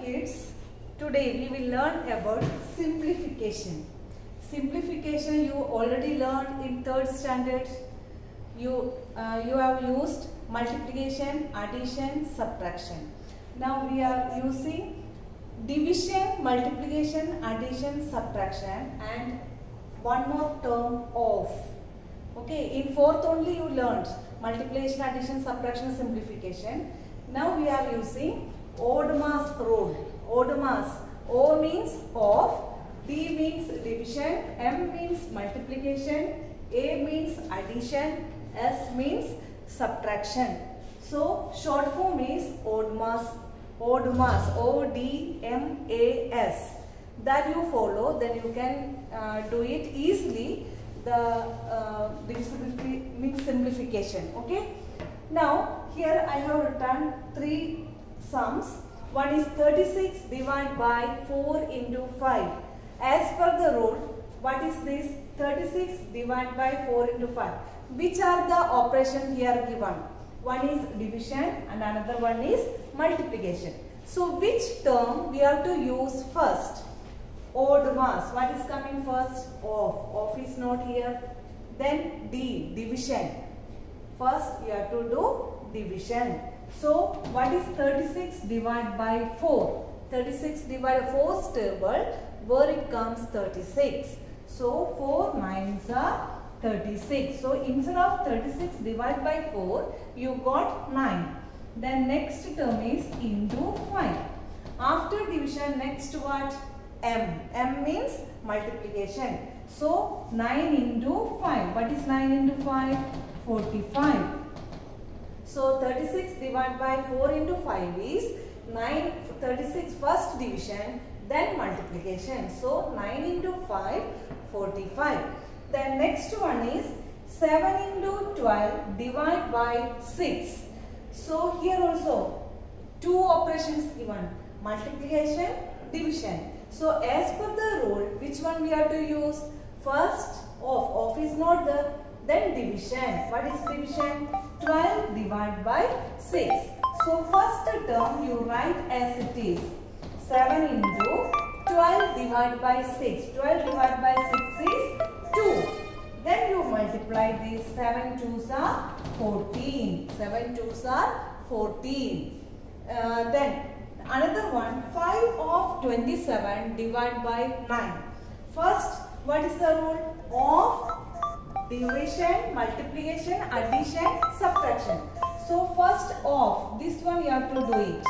kids, today we will learn about simplification. Simplification you already learned in 3rd standard. You have used multiplication, addition, subtraction. Now we are using division, multiplication, addition, subtraction, and one more term of. Okay, in 4th only you learned multiplication, addition, subtraction, simplification. Now we are using odd mass rule. Odd mass. O means of, D means division, M means multiplication, A means addition, S means subtraction. So short form is odd mass. Odd mass. O-D-M-A-S. That you follow, then you can do it easily. The divisibility means simplification. Okay. Now here I have written 3 sums. One is 36 divided by 4 into 5. As per the rule, what is this? 36 divided by 4 into 5. Which are the operation here given? One is division and another one is multiplication. So which term we have to use first? Odd mass. What is coming first? Of. Of is not here. Then D, division. First you have to do division. So what is 36 divided by 4? 36 divided by 4 table, where it comes 36. So 4 9s are 36. So instead of 36 divided by 4, you got 9. Then next term is into 5. After division, next what? M. M means multiplication. So 9 into 5. What is 9 into 5? 45. So 36 divided by 4 into 5 is 36 first division, then multiplication. So 9 into 5, 45. Then next one is 7 into 12 divided by 6. So here also 2 operations given, multiplication, division. So as per the rule, which one we have to use? First of. Of is not there. Then division. What is division? 12 divided by 6. So first term you write as it is. 7 into 12 divided by 6. 12 divided by 6 is 2. Then you multiply this. 7 2s are 14. 7 2s are 14. Then another one, 5 of 27 divided by 9. First, what is the rule? Of, division, multiplication, addition, subtraction. So first of, this one you have to do it.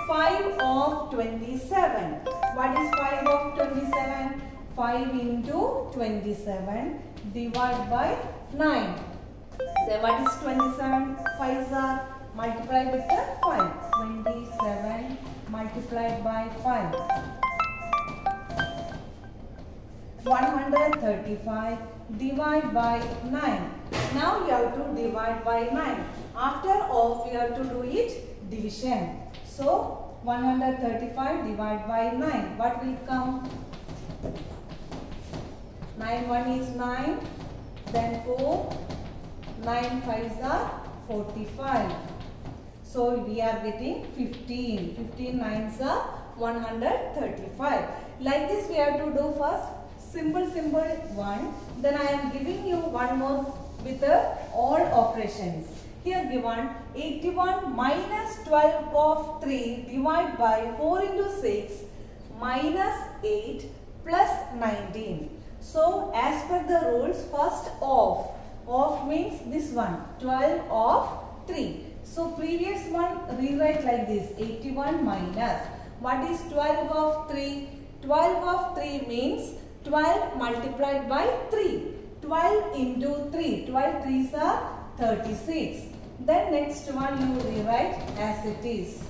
5 of 27. What is 5 of 27? 5 into 27 divided by 9. Then what is 27? 5s are multiplied with the 5. 27 multiplied by 5. 135 divide by 9. Now you have to divide by 9. After of you have to do it division. So 135 divided by 9. What will come? 9 1 is 9. Then 4. 9 5s are 45. So we are getting 15. 15 9s are 135. Like this we have to do first. Simple one. Then I am giving you one more with the odd operations. Here given 81 minus 12 of 3 divided by 4 into 6 minus 8 plus 19. So as per the rules, first of. Of means this one. 12 of 3. So previous one rewrite like this. 81 minus. What is 12 of 3? 12 of 3 means 12 multiplied by 3. 12 into 3. 12 3s are 36. Then next one you rewrite as it is.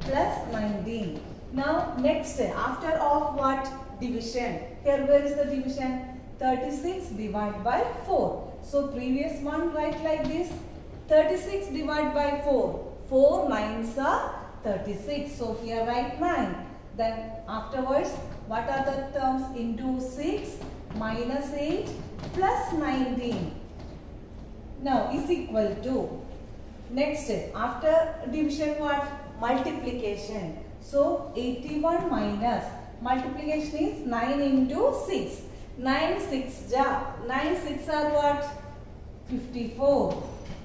Plus 19. Now next, after of what? Division. Here where is the division? 36 divided by 4. So previous one write like this. 36 divided by 4. 4 9s are 36. So here write 9. Then afterwards, what are the terms? Into 6 minus 8 plus 19. Now is equal to. Next, after division what? multiplication. So 81 minus multiplication is 9 into 6. 9 6 are what? 54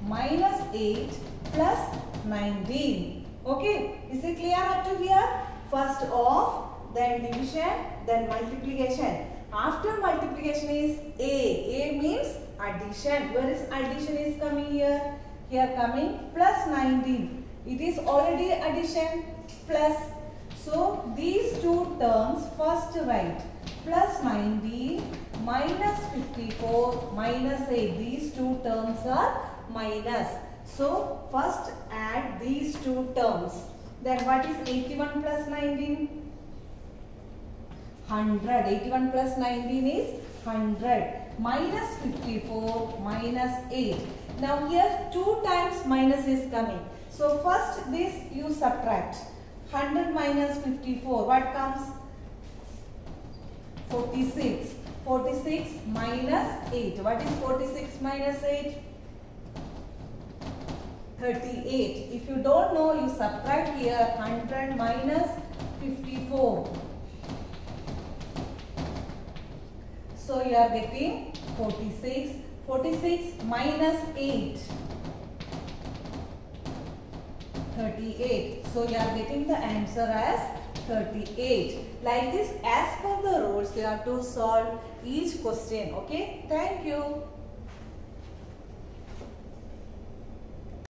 minus 8 plus 19. Okay, is it clear up to here? First off, then division, then multiplication. After multiplication is A means addition. Where is addition is coming here? Here coming plus 19. It is already addition plus. So these two terms first write plus 19 minus 54 minus 8. These two terms are minus. So first add these two terms. Then what is 81 plus 19? 100. 81 plus 19 is 100. Minus 54 minus 8. Now here 2 times minus is coming. So first this you subtract. 100 minus 54. What comes? 46. 46 minus 8. What is 46 minus 8? 38. If you don't know, you subtract here 100 minus 54. So you are getting 46. 46 minus 8. 38. So you are getting the answer as 38. Like this, as per the rules, you have to solve each question. Okay. Thank you.